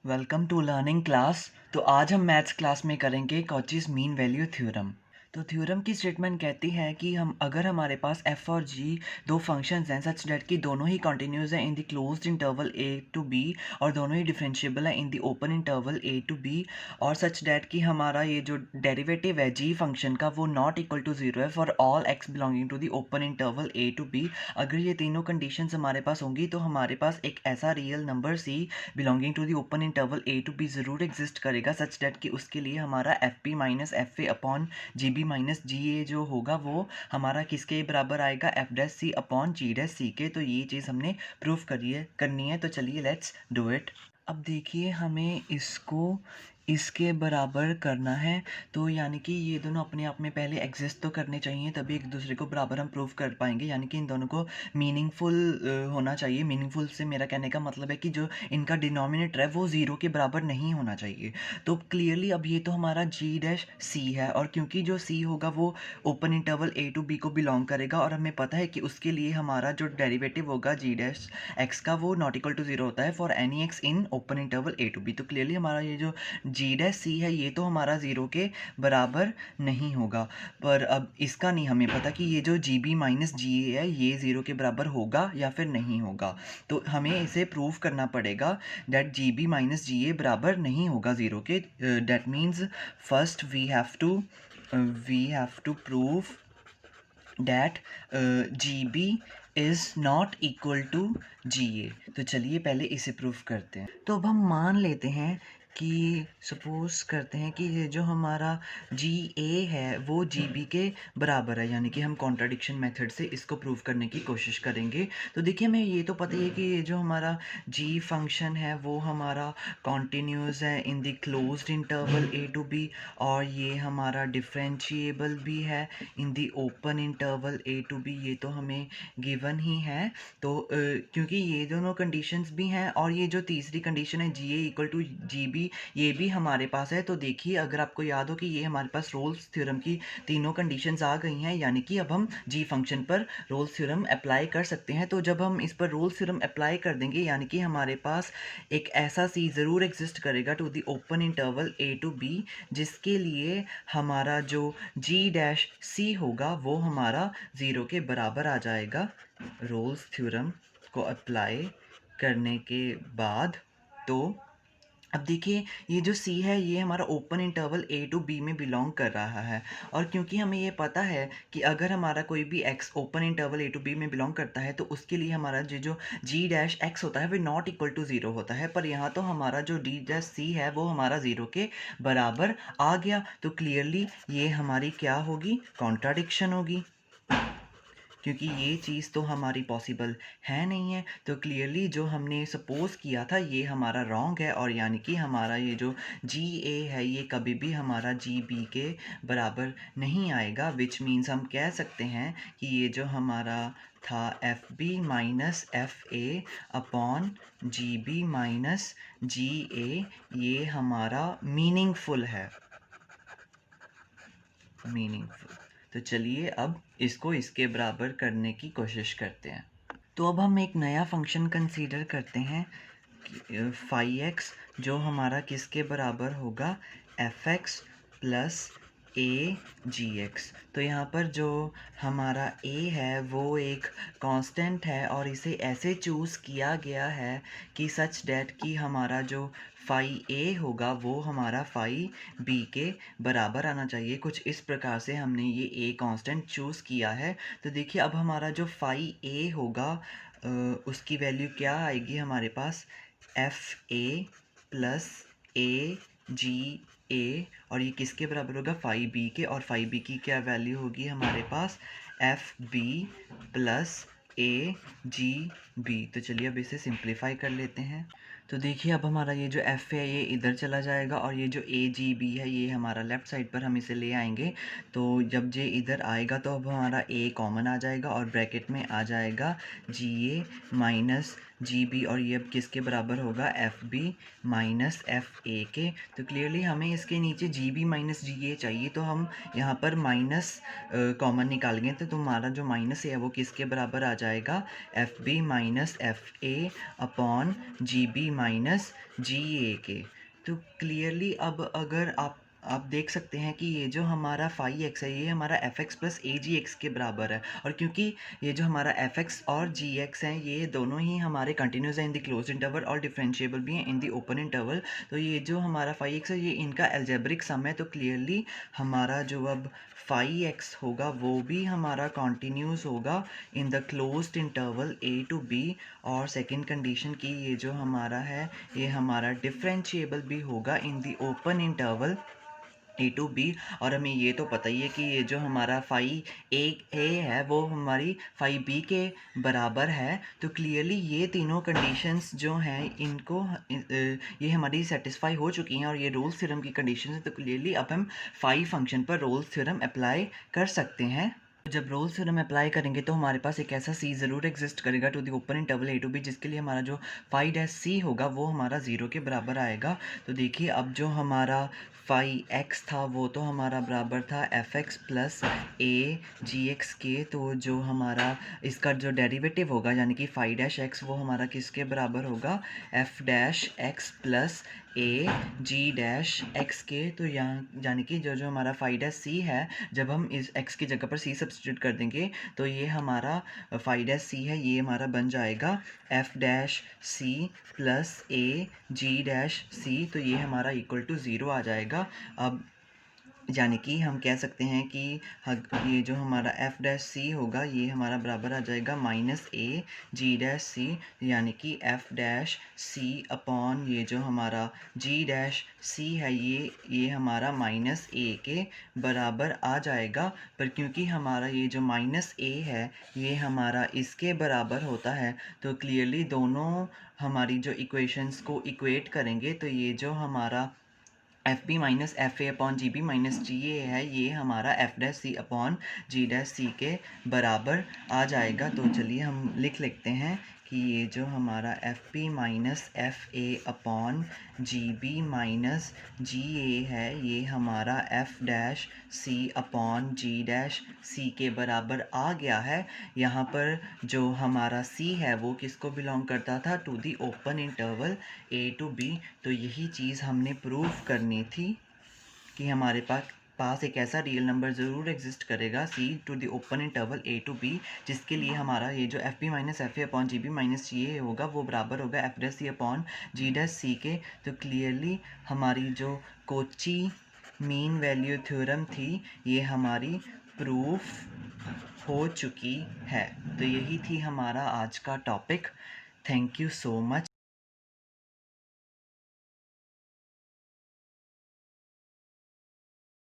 Welcome to learning class. तो आज हम मैथ्स क्लास में करेंगे कॉचीज़ मीन वैल्यू थ्योरम। तो थ्योरम की स्टेटमेंट कहती है कि हम अगर हमारे पास f और g दो फंक्शंस हैं सच दैट कि दोनों ही कॉन्टिन्यूस हैं in the closed interval a to b और दोनों ही डिफरेंशिएबल हैं in the open interval a to b और सच दैट कि हमारा ये जो डेरिवेटिव है g फंक्शन का वो नॉट इक्वल टू ज़ीरो है for all x belonging to the open interval a to b। अगर ये तीनों कंडीशंस हमारे पास होंगी तो हमारे पास एक ऐसा real number c belonging to the open interval a to b ज़रूर एग्जिस्ट करेगा सच डेट कि उसके लिए हमारा F P minus F A upon G B minus G A जो होगा वो हमारा किसके बराबर आएगा F dash C upon G dash C के। तो ये चीज़ हमने प्रूफ करनी है। तो चलिए लेट्स डू इट। अब देखिए हमें इसको इसके बराबर करना है। तो यानी कि ये दोनों अपने आप में पहले एग्जिस्ट तो करने चाहिए तभी एक दूसरे को बराबर हम प्रूव कर पाएंगे। यानी कि इन दोनों को मीनिंगफुल होना चाहिए। मीनिंगफुल से मेरा कहने का मतलब है कि जो इनका डिनोमिनेटर है वो ज़ीरो के बराबर नहीं होना चाहिए। तो क्लियरली अब ये तो हमारा जी डैश सी है और क्योंकि जो सी होगा वो open interval A to B को बिलोंग करेगा और हमें पता है कि उसके लिए हमारा जो डेरिवेटिव होगा जी डैश एक्स का वो नॉट इक्वल टू ज़ीरो होता है for any X in open interval A to B. तो क्लियरली हमारा ये जो जी डैश सी है ये तो हमारा ज़ीरो के बराबर नहीं होगा। पर अब इसका नहीं हमें पता कि ये जो जी बी माइनस जी ए है ये ज़ीरो के बराबर होगा या फिर नहीं होगा। तो हमें इसे प्रूव करना पड़ेगा that G B minus G A बराबर नहीं होगा ज़ीरो के। That means first we have to prove that G B is not equal to G A. तो चलिए पहले इसे प्रूफ करते हैं। तो अब हम मान लेते हैं कि सपोज करते हैं कि ये जो हमारा जी ए है वो जी बी के बराबर है। यानी कि हम कॉन्ट्राडिक्शन मेथड से इसको प्रूव करने की कोशिश करेंगे। तो देखिए हमें ये तो पता ही है कि ये जो हमारा जी फंक्शन है वो हमारा कॉन्टिन्यूस है in the closed interval A to B और ये हमारा डिफरेंशिएबल भी है in the open interval A to B. ये तो हमें गिवन ही है। तो क्योंकि ये दोनों कंडीशंस भी हैं और ये जो तीसरी कंडीशन है जी ए इक्वल टू जी बी ये भी हमारे पास है। तो देखिए अगर आपको याद हो कि ये हमारे पास रोल्स थ्योरम की तीनों कंडीशंस आ गई हैं यानी कि अब हम जी फंक्शन पर रोल्स थ्योरम अप्लाई कर सकते हैं। तो जब हम इस पर रोल्स थ्योरम अप्लाई कर देंगे यानी कि हमारे पास एक ऐसा सी ज़रूर एग्जिस्ट करेगा to the open interval A to B जिसके लिए हमारा जो जी डैश सी होगा वो हमारा ज़ीरो के बराबर आ जाएगा रोल्स थ्योरम को अप्लाई करने के बाद। तो अब देखिए ये जो सी है ये हमारा open interval A to B में बिलोंग कर रहा है और क्योंकि हमें ये पता है कि अगर हमारा कोई भी X open interval A to B में बिलोंग करता है तो उसके लिए हमारा जो जी डैश एक्स होता है वो नॉट इक्वल टू ज़ीरो होता है। पर यहाँ तो हमारा जो डी डैश सी है वो हमारा ज़ीरो के बराबर आ गया। तो क्लियरली ये हमारी क्या होगी, कॉन्ट्राडिक्शन होगी क्योंकि ये चीज़ तो हमारी पॉसिबल है नहीं है। तो क्लियरली जो हमने सपोज़ किया था ये हमारा रॉन्ग है और यानी कि हमारा ये जो जी ए है ये कभी भी हमारा जी बी के बराबर नहीं आएगा। विच मीन्स हम कह सकते हैं कि ये जो हमारा था F B minus F A upon G B minus G A ये हमारा मीनिंगफुल है। तो चलिए अब इसको इसके बराबर करने की कोशिश करते हैं। तो अब हम एक नया फंक्शन कंसीडर करते हैं फाई एक्स जो हमारा किसके बराबर होगा एफ एक्स प्लस ए जी एक्स। तो यहाँ पर जो हमारा a है वो एक कांस्टेंट है और इसे ऐसे चूज़ किया गया है कि सच डैट कि हमारा जो फाई a होगा वो हमारा फाई b के बराबर आना चाहिए। कुछ इस प्रकार से हमने ये a कांस्टेंट चूज़ किया है। तो देखिए अब हमारा जो फाई a होगा उसकी वैल्यू क्या आएगी हमारे पास एफ ए प्लस ए जी ए और ये किसके बराबर होगा फाई बी के और फाई बी की क्या वैल्यू होगी हमारे पास एफ बी प्लस ए जी बी। तो चलिए अब इसे सिंप्लीफाई कर लेते हैं। तो देखिए अब हमारा ये जो एफ है ये इधर चला जाएगा और ये जो ए जी बी है ये हमारा लेफ़्ट साइड पर हम इसे ले आएंगे। तो जब ये इधर आएगा तो अब हमारा ए कॉमन आ जाएगा और ब्रैकेट में आ जाएगा जी ए माइनस जी बी और ये अब किसके बराबर होगा, F B minus F A के। तो क्लियरली हमें इसके नीचे जी बी माइनस जी ए चाहिए, तो हम यहाँ पर माइनस कॉमन निकालेंगे, तो तुम्हारा जो माइनस है वो किसके बराबर आ जाएगा, F B minus F A upon G B minus G A के। तो क्लियरली अब अगर आप देख सकते हैं कि ये जो हमारा फाई एक्स है ये हमारा एफ एक्स प्लस ए जी एक्स के बराबर है, और क्योंकि ये जो हमारा एफ एक्स और जी एक्स हैं ये दोनों ही हमारे कंटिन्यूस हैं इन द क्लोज इंटरवल और डिफरेंशिएबल भी हैं इन द ओपन इंटरवल, तो ये जो हमारा फाई एक्स है ये इनका एल्जेब्रिक सम है। तो क्लियरली हमारा जो अब फाई एक्स होगा वो भी हमारा कॉन्टीन्यूस होगा in the closed interval A to B, और सेकंड कंडीशन की ये जो हमारा है ये हमारा डिफरेंशिएबल भी होगा in the open interval A to B. और हमें ये तो पता ही है कि ये जो हमारा फाई ए है वो हमारी फाई बी के बराबर है। तो क्लियरली ये तीनों कंडीशंस जो हैं इनको ये हमारी सेटिस्फाई हो चुकी हैं और ये रोल्स थ्योरम की कंडीशंस हैं। तो क्लियरली अब हम फाई फंक्शन पर रोल्स थ्योरम अप्लाई कर सकते हैं। जब रोल्स थ्योरम अप्लाई करेंगे तो हमारे पास एक ऐसा सी ज़रूर एग्जिस्ट करेगा to the open interval A to B, जिसके लिए हमारा जो फाई डैश सी होगा वो हमारा ज़ीरो के बराबर आएगा। तो देखिए अब जो हमारा फाई एक्स था वो तो हमारा बराबर था एफ एक्स प्लस ए जी एक्स के, तो जो हमारा इसका जो डेरिवेटिव होगा यानी कि फाई डैश एक्स वो हमारा किसके बराबर होगा, एफ डैश एक्स प्लस ए जी डैश एक्स के। तो यहाँ यानी कि जो जो हमारा फाई डैश सी है जब हम इस एक्स की जगह पर सी सब्स्टिट्यूट कर देंगे तो ये हमारा फाई डैश सी है ये हमारा बन जाएगा एफ डैश सी प्लस ए जी डैश सी, तो ये हमारा इक्वल टू ज़ीरो आ जाएगा। अब यानी कि हम कह सकते हैं कि ये जो हमारा एफ डैश सी होगा ये हमारा बराबर आ जाएगा माइनस ए जी डैश सी, यानी कि एफ डैश सी अपॉन ये जो हमारा जी डैश सी है ये हमारा माइनस ए के बराबर आ जाएगा। पर क्योंकि हमारा ये जो माइनस ए है ये हमारा इसके बराबर होता है तो क्लियरली दोनों हमारी जो इक्वेशंस को इक्वेट करेंगे तो ये जो हमारा F B minus F A upon G B minus G A है ये हमारा F dash C upon G dash C के बराबर आ जाएगा। तो चलिए हम लिख लेते हैं कि ये जो हमारा F B minus F A upon G B minus G A है ये हमारा F dash C upon G dash C के बराबर आ गया है। यहाँ पर जो हमारा सी है वो किसको बिलोंग करता था, to the open interval A to B. तो यही चीज़ हमने प्रूव करनी थी कि हमारे पास एक ऐसा रियल नंबर ज़रूर एग्जिस्ट करेगा C to the open interval A to B, जिसके लिए हमारा ये जो F B minus F A upon G B minus G A होगा वो बराबर होगा F dash C upon G dash C के। तो क्लियरली हमारी जो कोची मीन वैल्यू थ्योरम थी ये हमारी प्रूफ हो चुकी है। तो यही थी हमारा आज का topic. Thank you so much.